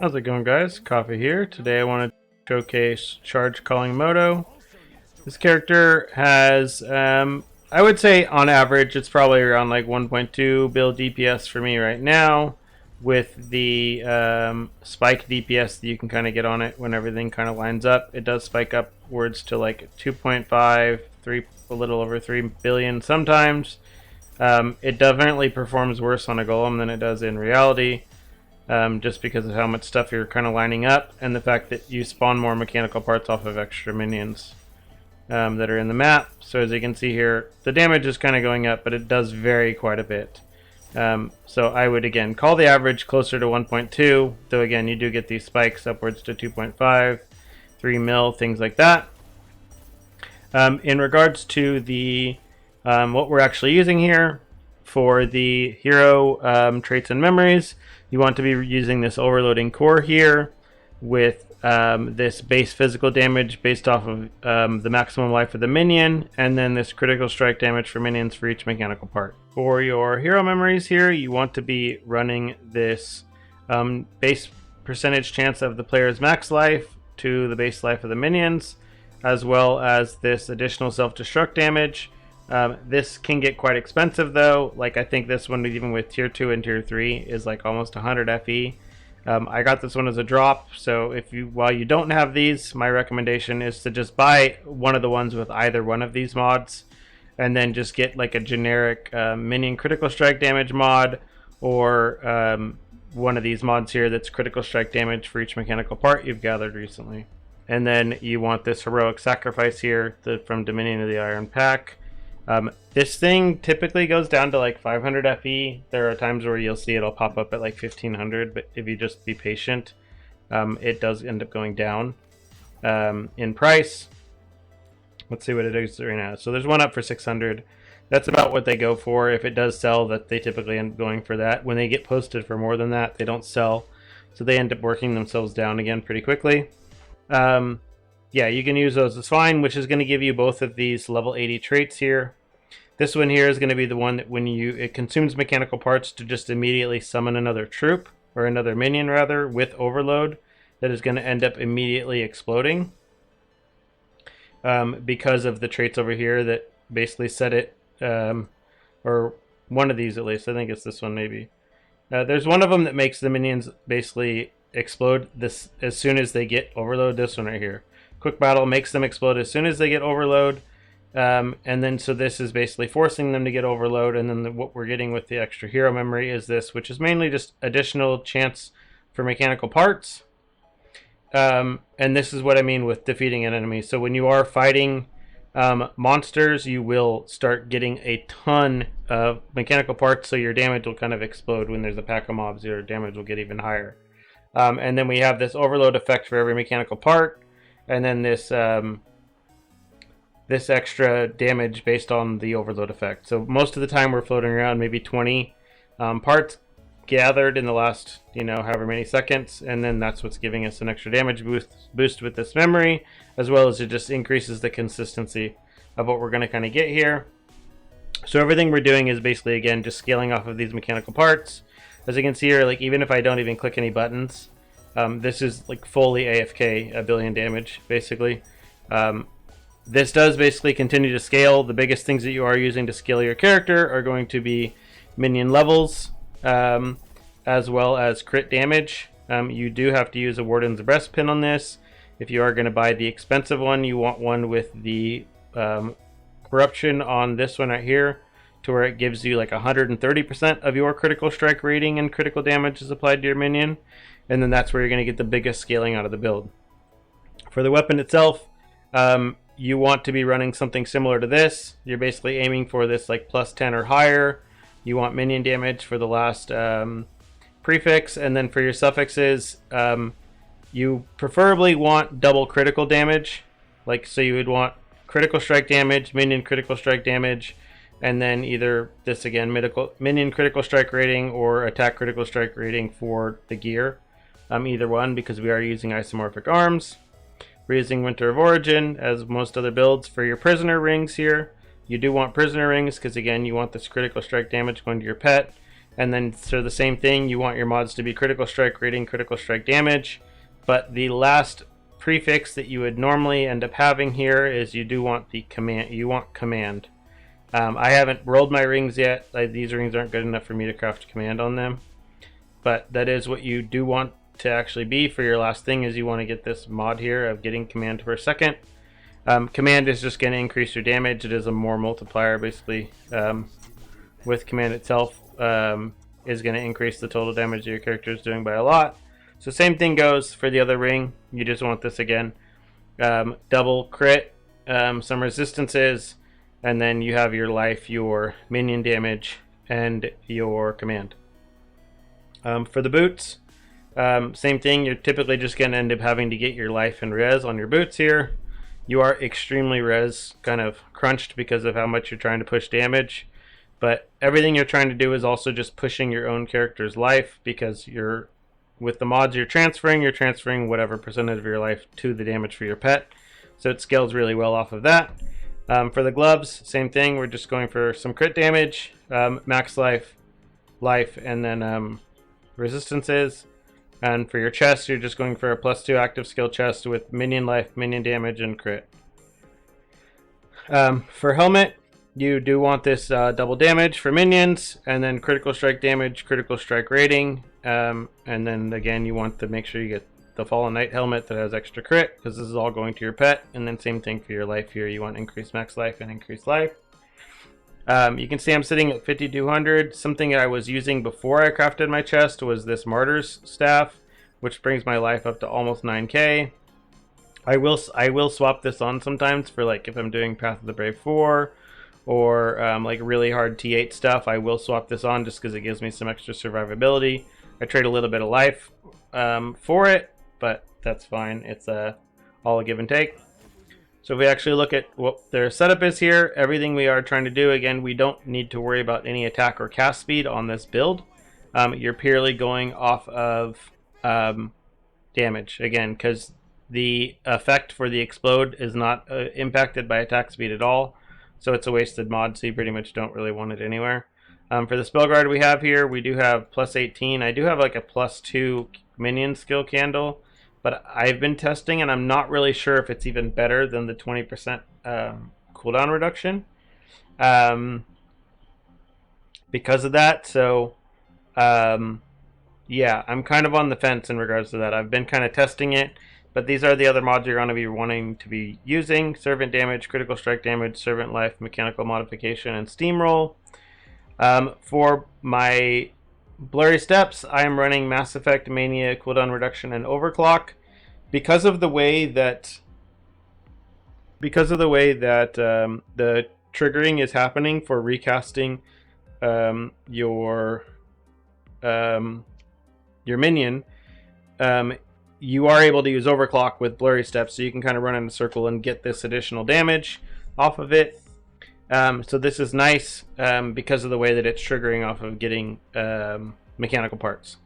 How's it going, guys? Coffee here. Today I want to showcase Charge Calling Moto. This character has, I would say on average, it's probably around like 1.2 bill DPS for me right now, with the spike DPS that you can kind of get on it when everything kind of lines up. It does spike upwards to like 2.5, 3, a little over 3 billion sometimes. It definitely performs worse on a golem than it does in reality. Just because of how much stuff you're kind of lining up and the fact that you spawn more mechanical parts off of extra minions that are in the map. So as you can see here, the damage is kind of going up, but it does vary quite a bit. So I would again call the average closer to 1.2, though again you do get these spikes upwards to 2.5, 3 mil, things like that. In regards to the what we're actually using here for the hero traits and memories, you want to be using this overloading core here with this base physical damage based off of the maximum life of the minion, and then this critical strike damage for minions for each mechanical part. For your hero memories here, you want to be running this base percentage chance of the player's max life to the base life of the minions, as well as this additional self-destruct damage. This can get quite expensive though. Like I think this one, even with tier 2 and tier 3, is like almost 100 FE. I got this one as a drop, so while you don't have these, my recommendation is to just buy one of the ones with either one of these mods, and then just get like a generic minion critical strike damage mod, or one of these mods here that's critical strike damage for each mechanical part you've gathered recently. And then you want this heroic sacrifice here from Dominion of the Iron Pack. This thing typically goes down to like 500 FE. There are times where you'll see it'll pop up at like 1500, but if you just be patient, it does end up going down in price. Let's see what it is right now. So there's one up for 600. That's about what they go for. If it does sell, that they typically end up going for that. When they get posted for more than that, they don't sell. So they end up working themselves down again pretty quickly. Yeah, you can use those as fine, which is going to give you both of these level 80 traits here. This one here is going to be the one that when it consumes mechanical parts to just immediately summon another troop, or another minion rather, with overload, that is going to end up immediately exploding. Because of the traits over here that basically set it, or one of these at least, I think it's this one maybe. There's one of them that makes the minions basically explode this as soon as they get overload. This one right here. Quick battle makes them explode as soon as they get overload. And then so this is basically forcing them to get overload, and then what we're getting with the extra hero memory is this, which is mainly just additional chance for mechanical parts. And this is what I mean with defeating an enemy. So when you are fighting monsters, you will start getting a ton of mechanical parts, so your damage will kind of explode. When there's a pack of mobs, your damage will get even higher. And then we have this overload effect for every mechanical part, and then this this extra damage based on the overload effect. So most of the time we're floating around maybe 20 parts gathered in the last, however many seconds, and then that's what's giving us an extra damage boost with this memory, as well as it just increases the consistency of what we're going to kind of get here. So everything we're doing is basically, again, just scaling off of these mechanical parts. As you can see here, like even if I don't even click any buttons, this is like fully AFK, a billion damage, basically. This does basically continue to scale. The biggest things that you are using to scale your character are going to be minion levels, as well as crit damage. You do have to use a Warden's Breastpin on this. If you are going to buy the expensive one, you want one with the corruption on this one right here, to where it gives you like 130% of your critical strike rating and critical damage is applied to your minion. And then that's where you're going to get the biggest scaling out of the build. For the weapon itself, you want to be running something similar to this. You're basically aiming for this like plus 10 or higher. You want minion damage for the last prefix, and then for your suffixes, you preferably want double critical damage. Like, so you would want critical strike damage, minion critical strike damage, and then either this again, minion critical strike rating or attack critical strike rating for the gear. Either one, because we are using Isomorphic Arms. We're using Winter of Origin, as most other builds. For your prisoner rings here, you do want prisoner rings, because again, you want this critical strike damage going to your pet, And then so the same thing, you want your mods to be critical strike rating, critical strike damage, but the last prefix that you would normally end up having here is you do want the command. You want command. I haven't rolled my rings yet. These rings aren't good enough for me to craft command on them, but that is what you do want to actually be for your last thing. Is you want to get this mod here of getting command per second. Command is just going to increase your damage. It is a more multiplier basically. With command itself is going to increase the total damage that your character is doing by a lot. So same thing goes for the other ring. You just want this again. Double crit, some resistances, and then you have your life, your minion damage, and your command. For the boots, same thing. You're typically just going to end up having to get your life and res on your boots here. You are extremely res kind of crunched because of how much you're trying to push damage. But everything you're trying to do is also just pushing your own character's life, because you're with the mods you're transferring whatever percentage of your life to the damage for your pet. So it scales really well off of that. For the gloves, same thing. We're just going for some crit damage, max life, and then resistances. And for your chest, you're just going for a +2 active skill chest with minion life, minion damage, and crit. For helmet, you do want this double damage for minions, and then critical strike damage, critical strike rating, and then again you want to make sure you get the Fallen Knight helmet that has extra crit, because this is all going to your pet. And then same thing for your life here. You want increased max life and increased life. You can see I'm sitting at 5200. Something I was using before I crafted my chest was this Martyr's Staff, which brings my life up to almost 9k. I will swap this on sometimes for, like, if I'm doing Path of the Brave 4 or like really hard T8 stuff. I will swap this on just because it gives me some extra survivability. I trade a little bit of life for it, but that's fine. It's all a give and take. So if we actually look at what their setup is here, everything we are trying to do, again, we don't need to worry about any attack or cast speed on this build. You're purely going off of damage, again, because the effect for the explode is not impacted by attack speed at all. So it's a wasted mod, so you pretty much don't really want it anywhere. For the spell guard we have here, we do have +18. I do have like a +2 minion skill candle, but I've been testing and I'm not really sure if it's even better than the 20% cooldown reduction because of that. So yeah, I'm kind of on the fence in regards to that. I've been kind of testing it, but these are the other mods you're going to be wanting to be using: Servant Damage, Critical Strike Damage, Servant Life, Mechanical Modification, and Steamroll. For my Blurry Steps, I am running Mass Effect, Mania, Cooldown Reduction, and Overclock. Because of the way that the triggering is happening for recasting your minion, you are able to use Overclock with Blurry Steps, so you can kind of run in a circle and get this additional damage off of it. So this is nice because of the way that it's triggering off of getting mechanical parts.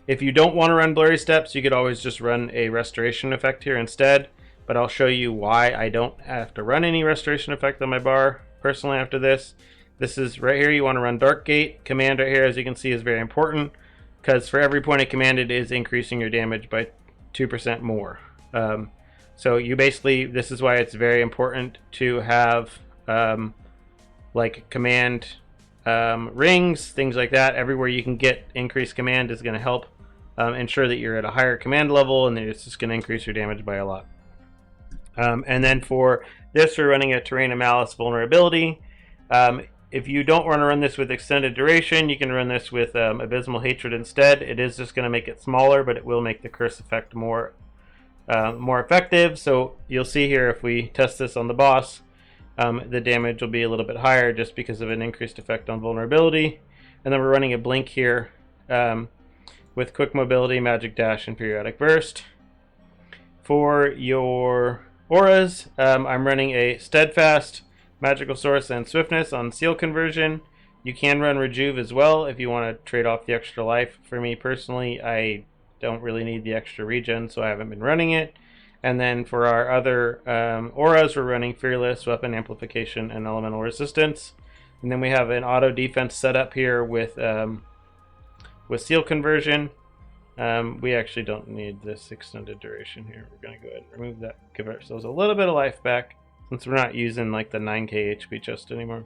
If you don't want to run Blurry Steps, you could always just run a restoration effect here instead, but I'll show you why I don't have to run any restoration effect on my bar personally after this. This is right here. You want to run Dark Gate. Command right here, as you can see, is very important, because for every point of command it is increasing your damage by 2% more. So you basically, this is why it's very important to have like command rings, things like that. Everywhere you can get increased command is going to help ensure that you're at a higher command level, and then it's just going to increase your damage by a lot. And then for this, we're running a Terrain of Malice vulnerability. If you don't want to run this with extended duration, you can run this with Abysmal Hatred instead. It is just going to make it smaller, but it will make the curse effect more effective. So you'll see here, if we test this on the boss, the damage will be a little bit higher just because of an increased effect on vulnerability. And then we're running a Blink here with Quick Mobility, Magic Dash, and Periodic Burst. For your auras, I'm running a Steadfast, Magical Source, and Swiftness on Seal Conversion. You can run Rejuve as well if you want to trade off the extra life. For me personally, I don't really need the extra regen, so I haven't been running it. And then for our other auras, we're running Fearless, Weapon Amplification, and Elemental Resistance. And then we have an auto defense setup here with with seal conversion. We actually don't need this extended duration here. We're going to go ahead and remove that, give ourselves a little bit of life back, since we're not using like the 9k HP chest anymore.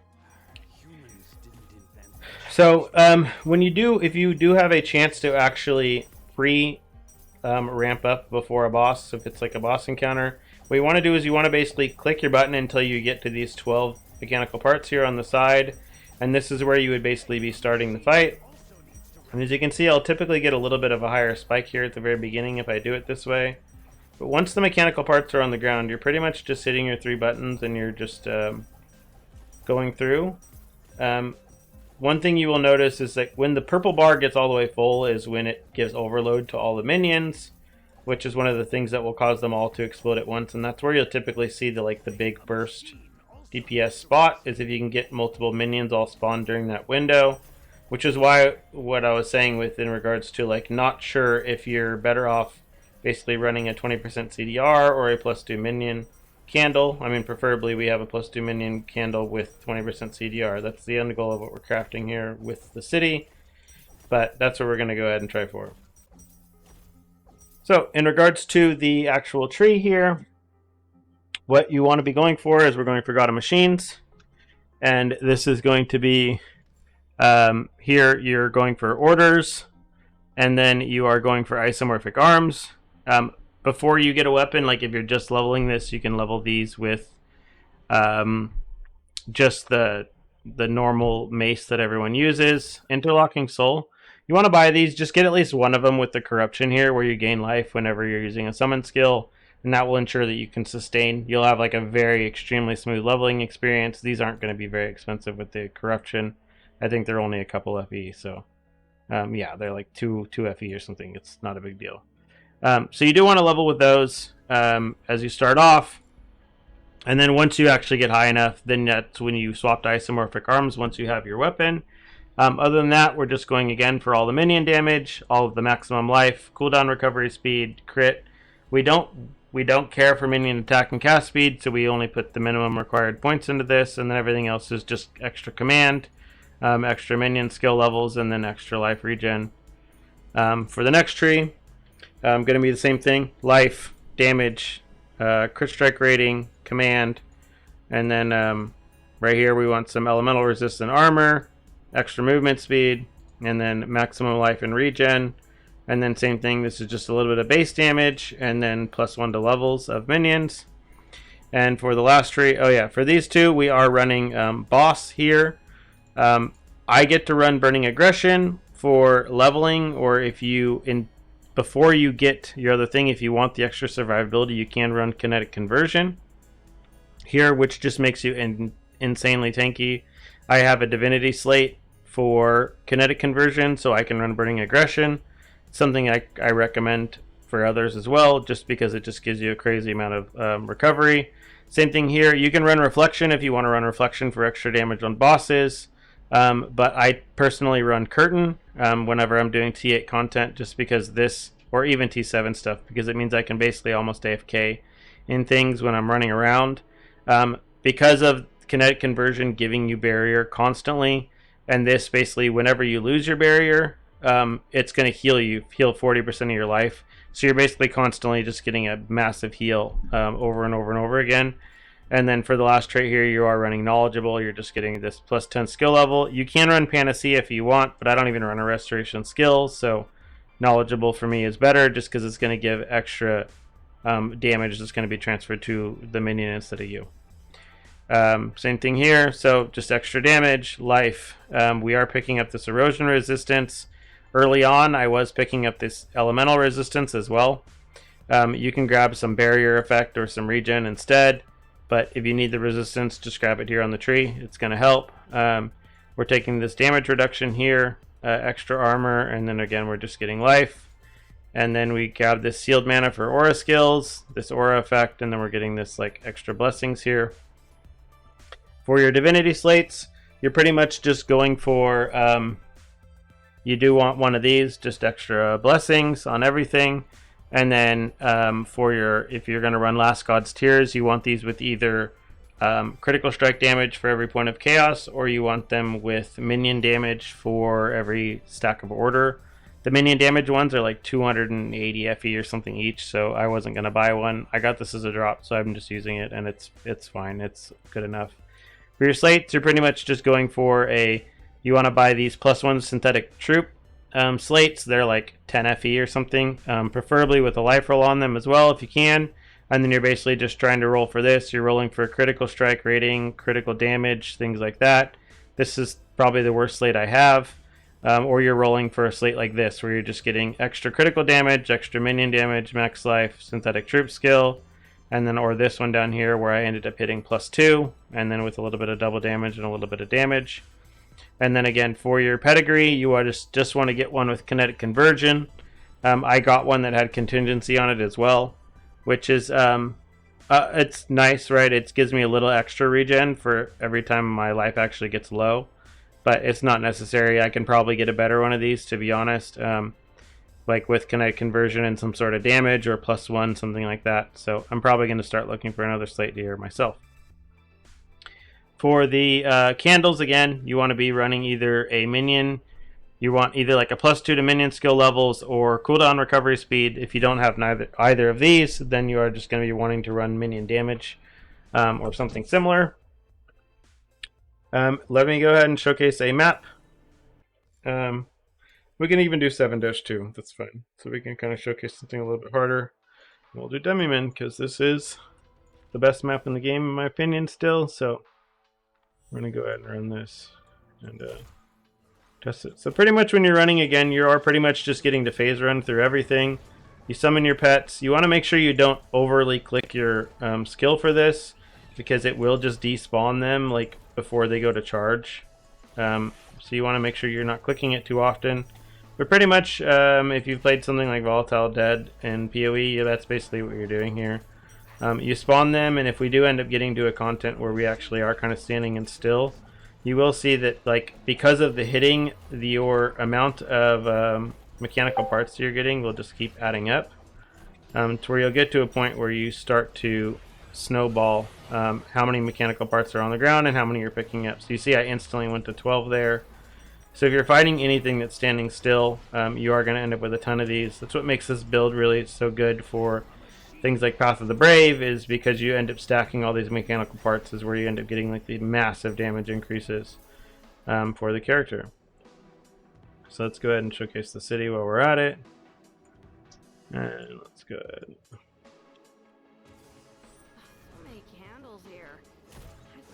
So if you do have a chance to actually ramp up before a boss, if it's like a boss encounter, what you want to do is you want to basically click your button until you get to these 12 mechanical parts here on the side, and this is where you would basically be starting the fight. And as you can see, I'll typically get a little bit of a higher spike here at the very beginning if I do it this way. But once the mechanical parts are on the ground, you're pretty much just hitting your 3 buttons and you're just going through. One thing you will notice is that when the purple bar gets all the way full is when it gives overload to all the minions, which is one of the things that will cause them all to explode at once. And that's where you'll typically see the big burst DPS spot, is if you can get multiple minions all spawned during that window. Which is why what I was saying in regards to not sure if you're better off basically running a 20% CDR or a +2 minion candle. I mean, preferably we have a +2 minion candle with 20% CDR. That's the end goal of what we're crafting here with the city, but that's what we're going to go ahead and try for. So in regards to the actual tree here, what you want to be going for is we're going for God of Machines, and this is going to be here you're going for orders, and then you are going for Isomorphic Arms. Before you get a weapon, like if you're just leveling this, you can level these with just the normal mace that everyone uses. Interlocking Soul. You want to buy these, just get at least one of them with the corruption here, where you gain life whenever you're using a summon skill, and that will ensure that you can sustain. You'll have a very extremely smooth leveling experience. These aren't going to be very expensive with the corruption. I think they're only a couple FE, so yeah, they're like 2 FE or something. It's not a big deal. So you do want to level with those as you start off, and then once you actually get high enough, then that's when you swap to Isomorphic Arms once you have your weapon. Other than that, we're just going again for all the minion damage, all of the maximum life, cooldown recovery speed, crit. We don't care for minion attack and cast speed, so we only put the minimum required points into this, and then everything else is just extra command, extra minion skill levels, and then extra life regen. For the next tree, going to be the same thing: life, damage, crit strike rating, command, and then right here we want some elemental resistant armor, extra movement speed, and then maximum life and regen. And then same thing, this is just a little bit of base damage, and then +1 to levels of minions. And for the last tree, oh yeah, for these two, we are running boss here. I get to run Burning Aggression for leveling, or if you, before you get your other thing, if you want the extra survivability, you can run Kinetic Conversion here, which just makes you insanely tanky. I have a Divinity Slate for Kinetic Conversion, so I can run Burning Aggression. Something I recommend for others as well, just because it just gives you a crazy amount of recovery. Same thing here, you can run Reflection if you want to run Reflection for extra damage on bosses, but I personally run Curtain whenever I'm doing T8 content, just because this, or even T7 stuff, because it means I can basically almost AFK in things when I'm running around. Because of Kinetic Conversion giving you barrier constantly, and this basically whenever you lose your barrier, it's going to heal 40% of your life. So you're basically constantly just getting a massive heal over and over and over again. And then for the last trait here, you are running Knowledgeable. You're just getting this +10 skill level. You can run Panacea if you want, but I don't even run a Restoration skill. So Knowledgeable for me is better, just because it's going to give extra damage that's going to be transferred to the minion instead of you. Same thing here. So just extra damage, life. We are picking up this erosion resistance. Early on, I was picking up this elemental resistance as well. You can grab some barrier effect or some regen instead, but if you need the resistance, just grab it here on the tree. It's going to help. We're taking this damage reduction here, extra armor, and then again, we're just getting life. And then we grab this sealed mana for aura skills, this aura effect, and then we're getting this extra blessings here. For your divinity slates, you're pretty much just going for, you do want one of these, just extra blessings on everything. And then if you're going to run Last God's Tears, you want these with either critical strike damage for every point of chaos, or you want them with minion damage for every stack of order. The minion damage ones are like 280 FE or something each, so I wasn't going to buy one. I got this as a drop, so I'm just using it, and it's fine. It's good enough. For your slates, you're pretty much just going for you want to buy these +1 synthetic troop slates. They're like 10 FE or something, preferably with a life roll on them as well if you can. And then you're basically just trying to roll for this. You're rolling for critical strike rating, critical damage, things like that. This is probably the worst slate I have. Or you're rolling for a slate like this, where you're just getting extra critical damage, extra minion damage, max life, synthetic troop skill, and then or this one down here where I ended up hitting +2, and then with a little bit of double damage and a little bit of damage. And then again, for your pedigree, you are just want to get one with kinetic conversion. I got one that had contingency on it as well, which is it's nice, right? It gives me a little extra regen for every time my life actually gets low, but it's not necessary. I can probably get a better one of these, to be honest, like with kinetic conversion and some sort of damage or +1, something like that. So I'm probably going to start looking for another slate here myself. For the candles, again, you want to be running either a minion. You want either like a +2 to minion skill levels or cooldown recovery speed. If you don't have either of these, then you are just going to be wanting to run minion damage or something similar. Let me go ahead and showcase a map. We can even do 7-2. That's fine. So we can kind of showcase something a little bit harder. We'll do Demimin because this is the best map in the game, in my opinion, still. So we're going to go ahead and run this and test it. So pretty much when you're running again, you are pretty much just getting to phase run through everything. You summon your pets. You want to make sure you don't overly click your skill for this, because it will just despawn them like before they go to charge. So you want to make sure you're not clicking it too often. But pretty much, if you've played something like Volatile Dead and PoE, that's basically what you're doing here. You spawn them, and if we do end up getting to a content where we actually are kind of standing and still, you will see that, like, because of the hitting, your amount of mechanical parts you're getting will just keep adding up, to where you'll get to a point where you start to snowball how many mechanical parts are on the ground and how many you're picking up. So you see I instantly went to 12 there. So if you're fighting anything that's standing still, you are going to end up with a ton of these. That's what makes this build really so good for things like Path of the Brave, is because you end up stacking all these mechanical parts, is where you end up getting like the massive damage increases for the character. So let's go ahead and showcase the city while we're at it. And let's go ahead.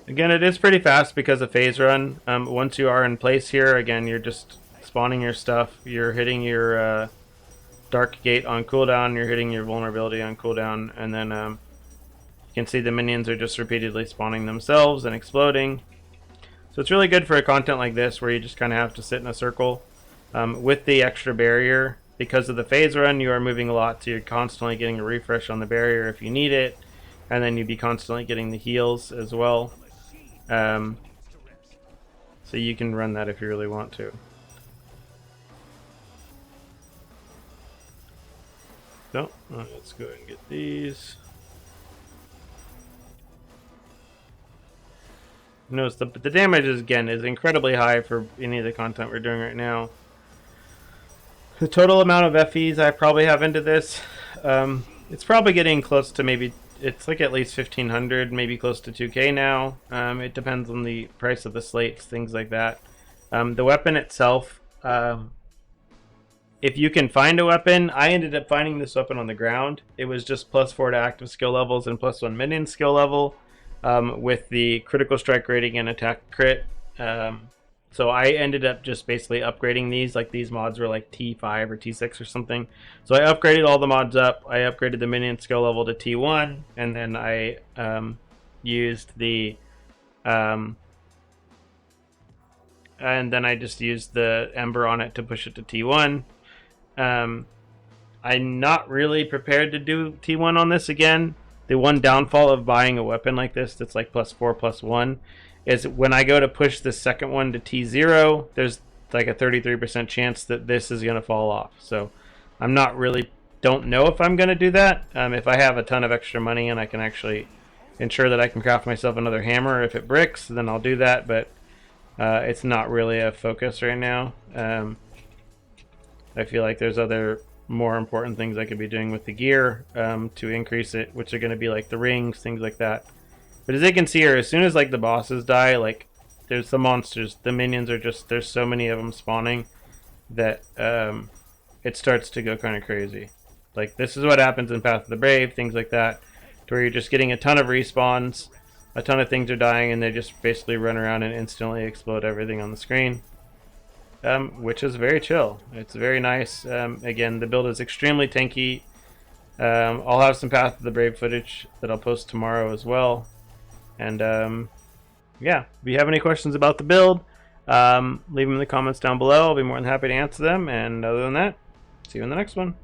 Again, it is pretty fast because of phase run. Once you are in place here, again, you're just spawning your stuff. You're hitting your Dark Gate on cooldown. You're hitting your vulnerability on cooldown. And then you can see the minions are just repeatedly spawning themselves and exploding. So it's really good for a content like this where you just kind of have to sit in a circle. With the extra barrier, because of the phase run, you are moving a lot. So you're constantly getting a refresh on the barrier if you need it. And then you'd be constantly getting the heals as well. So you can run that if you really want to. So let's go ahead and get these. Notice the damage is, again, is incredibly high for any of the content we're doing right now. The total amount of FEs I probably have into this, it's probably getting close to maybe. It's like at least 1,500, maybe close to 2K now. It depends on the price of the slates, things like that. The weapon itself, if you can find a weapon, I ended up finding this weapon on the ground. It was just +4 to active skill levels and +1 minion skill level with the critical strike rating and attack crit. So I ended up just basically upgrading these. Like, these mods were like T5 or T6 or something. So I upgraded all the mods up. I upgraded the minion skill level to T1, and then I used the and then I just used the Ember on it to push it to T1. I'm not really prepared to do T1 on this again. The one downfall of buying a weapon like this that's like +4, +1 is when I go to push the second one to T0, there's like a 33% chance that this is going to fall off. So I'm not really, don't know if I'm going to do that. If I have a ton of extra money and I can actually ensure that I can craft myself another hammer if it bricks, then I'll do that. But it's not really a focus right now. I feel like there's other more important things I could be doing with the gear to increase it, which are going to be like the rings, things like that. But as you can see here, as soon as like the bosses die, like there's the monsters, the minions are just, there's so many of them spawning that it starts to go kind of crazy. Like this is what happens in Path of the Brave, things like that, to where you're just getting a ton of respawns, a ton of things are dying, and they just basically run around and instantly explode everything on the screen. Which is very chill. It's very nice. Again, the build is extremely tanky. I'll have some Path of the Brave footage that I'll post tomorrow as well. And yeah, if you have any questions about the build, leave them in the comments down below. I'll be more than happy to answer them. And other than that, see you in the next one.